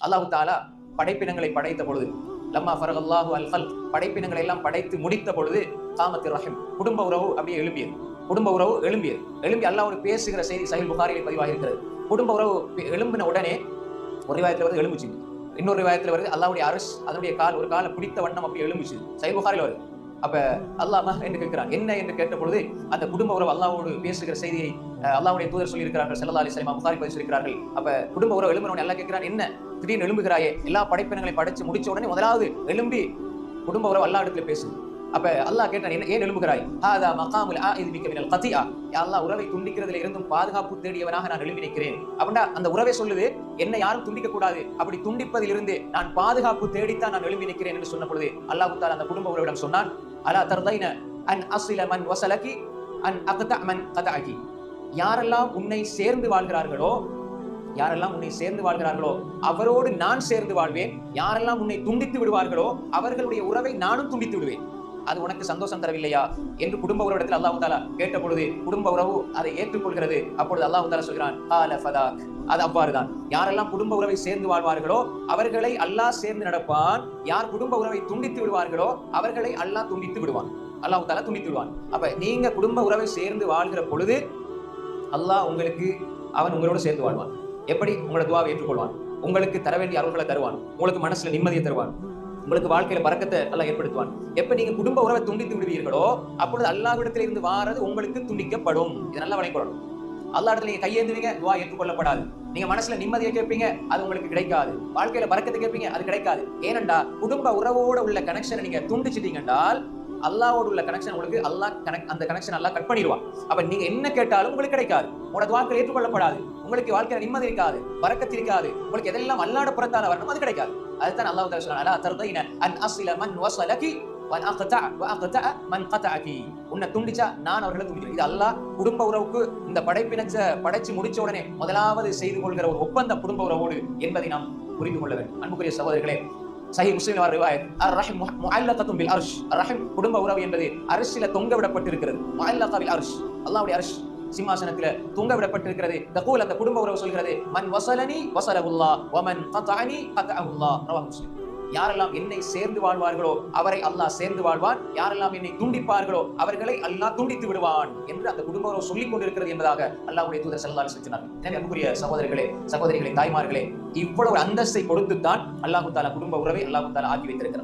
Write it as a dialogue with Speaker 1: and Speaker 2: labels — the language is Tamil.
Speaker 1: அல்லாஹு தாலா படைப்பினங்களை படைத்த பொழுது, லம்மா ஃபரகல்லாஹு அல் கல்க், படைப்பினங்களை எல்லாம் படைத்து முடித்த பொழுது, காமத்து ரஹிம், குடும்ப உறவு அப்படியே எழும்பியது. குடும்ப உறவு எழும்பி அல்லாஹ்வோடு பேசுகிற செய்தி சஹீஹ் புகாரியில் பதிவாக இருக்கிறது. குடும்ப உறவு எழும்பின உடனே ஒரு ரிவாயத்துல வருது எழும்புச்சு, இன்னொரு ரிவாயத்துல வருது அல்லாஹ்வுடைய அரஷ் அதனுடைய ஒரு காலை பிடித்த வண்ணம் அப்படி எழும்புச்சு. சஹீஹ் புகாரில் வருது. அப்ப அல்லாஹ் என்று கேட்கிறான். என்ன என்று கேட்ட பொழுது அந்த குடும்ப உறவு அல்லாஹ்வோடு பேசுகிற செய்தியை அல்லாஹ்வுடைய தூதர் சொல்லி இருக்கிறார்கள், ஸல்லல்லாஹு அலைஹி வஸல்லம் புகாரி பதிவு சொல்லியிருக்கிறார்கள். அப்ப குடும்ப உறவு எழும்பினவன் அல்லாஹ் கேட்கிறான், என்ன திடீர்னு எழும்புகிறாயே, எல்லா படைப்பினங்களை படைச்சு முடிச்ச உடனே முதலாவது எழும்பி குடும்ப உறவு அல்லாஹ் இடத்துல பேசுது. அப்ப அல்லாஹ் கேட்டான், ஏன் எழும்புகிறாய்? ஹாதா மகாமுல் ஆஇது பிக மினல் கதிஆ, யா அல்லாஹ் உறவை துண்டிக்கிறதுல இருந்தும் பாதுகாப்பு தேடியவனாக நான் எழும்பி நிற்கிறேன். அப்படின்னா அந்த உறவை சொல்லுது, என்னை யாரும் துண்டிக்க கூடாது, அப்படி துண்டிப்பதிலிருந்து நான் பாதுகாப்பு தேடித்தான் நான் எழும்பி நிற்கிறேன் என்று சொன்ன பொழுது அல்லாஹ் தஆலா அந்த குடும்ப உறவிடம் சொன்னான், அலா தர்தைன அன் அஸில மன் வஸலகி அன் அக்தஅ மன் கதஅகி, யாரெல்லாம் உன்னை சேர்ந்து வாழ்கிறார்களோ அவரோடு நான் சேர்ந்து வாழ்வேன், யாரெல்லாம் உன்னை துண்டித்து விடுவார்களோ அவர்களுடைய உறவை நானும் துண்டித்து விடுவேன். அது உனக்கு சந்தோஷம் தரவில்லையா என்று குடும்ப உறவிடத்தில் அல்லாஹ் தஆலா கேட்ட பொழுது குடும்ப உறவு அதை ஏற்றுக்கொள்கிறது. அப்பொழுது அல்லாஹ் தஆலா சொல்கிறான், கால ஃபதாக், அது அவ்வாறுதான். யாரெல்லாம் குடும்ப உறவை சேர்ந்து வாழ்வார்களோ அவர்களை அல்லாஹ் சேர்ந்து நடப்பான், யார் குடும்ப உறவை துண்டித்து விடுவார்களோ அவர்களை அல்லாஹ் துண்டித்து விடுவான், அல்லாஹ் தஆலா துண்டித்து விடுவான். அப்ப நீங்க குடும்ப உறவை சேர்ந்து வாழ்கிற பொழுது அல்லாஹ் அவன் உங்களோட சேர்ந்து வாழ்வான். எப்படி? உங்களோட துஆவை ஏற்றுக்கொள்வான், உங்களுக்கு தர வேண்டிய அருள்களை தருவான், உங்களுக்கு மனசுல நிம்மதியை தருவான், உங்களுக்கு வாழ்க்கையில பரக்கத்தை அல்லாஹ் ஏற்படுத்துவான். எப்ப நீங்க குடும்ப உறவை துண்டித்து விடுவீர்களோ அப்பொழுது அல்லாஹ்விடத்தில் இருந்து வாரது உங்களுக்கு துண்டிக்கப்படும். இதை நல்லா வளைக்கொள்ளணும். அல்லாஹ் இடத்துல நீங்க கையேந்துவீங்க, துஆ ஏற்றுக்கொள்ளப்படாது. நீங்க மனசுல நிம்மதியை கேட்பீங்க, அது உங்களுக்கு கிடைக்காது. வாழ்க்கையில பரக்கத்தை கேட்பீங்க, அது கிடைக்காது. ஏனென்றா குடும்ப உறவோட உள்ள கனெக்ஷனை நீங்க துண்டிச்சிட்டீங்க என்றால் அல்லாஹ்வோட உள்ள கனெக்ஷன் உங்களுக்கு அந்த கனெக்ஷன் அல்லாஹ் கட் பண்ணிடுவான். அப்ப நீங்க என்ன கேட்டாலும் உங்களுக்கு கிடைக்காது, உங்களோட துஆக்கள் ஏற்றுக்கொள்ளப்படாது, உங்களுக்கு வாழ்க்கையில நிம்மதி இருக்காது, பரக்கத்து இருக்காது, உங்களுக்கு எதெல்லாம் அல்லாஹ்வோட புறத்தால வரணும் அது கிடைக்காது. அதுதான் அல்லாஹ் தஆலா சொல்றான், அலா தர்தைன அன் அஸில மன் வஸலகி வன் அக்தஅ மன் கதஅகி, உன்னை துண்டிச்சா நான் அவர்களை துண்டிக்கிறேன். இது அல்லாஹ் குடும்ப உறவுக்கு இந்த படைச்சு முடிச்ச உடனே முதலாவது செய்து கொள்கிற ஒரு ஒப்பந்த குடும்ப உறவோடு என்பதை நாம் புரிந்து கொள்ள வேண்டும். அன்புக்குரிய சகோதரர்களே, சஹீஹ் முஸ்லிமில் வர ரிவாயத், அர்-ரஹிம் முஅல்லகத்துன் பில் அர்ஷ், அர்-ரஹிம் குடும்ப உறவு என்பது அர்ஷில தொங்க விடப்பட்டிருக்கிறது. முஅல்லக பில் அர்ஷ், அல்லாஹ்வுடைய அர்ஷ் சிம்மாசனத்தில தொங்க விடப்பட்டிருக்கிறது. தகூல், அந்த குடும்ப உறவு சொல்கிறது, மன் வஸலனி வஸலஹுல்லாஹ் வ மன் கதஅனி கதஅஹுல்லாஹ், ரவாஹ் முஸ்லிம். யாரெல்லாம் என்னை சேர்ந்து வாழ்வார்களோ அவரை அல்லாஹ் சேர்ந்து வாழ்வான், யாரெல்லாம் என்னை துண்டிப்பார்களோ அவர்களை அல்லாஹ் துண்டித்து விடுவான் என்று அந்த குடும்ப உறவு சொல்லிக் கொண்டிருக்கிறது என்பதாக அல்லாஹ்வுடைய தூதர் ஸல்லல்லாஹு அலைஹி வஸல்லம் சொன்னார். எனவே அன்புக்குரிய சகோதரிகளே, தாய்மார்களே, இவ்வளவு அந்தஸ்தை கொடுத்துத்தான் அல்லாஹ் தஆலா குடும்ப உறவை அல்லாஹ் தஆலா ஆக்கி வைத்திருக்கிறார்.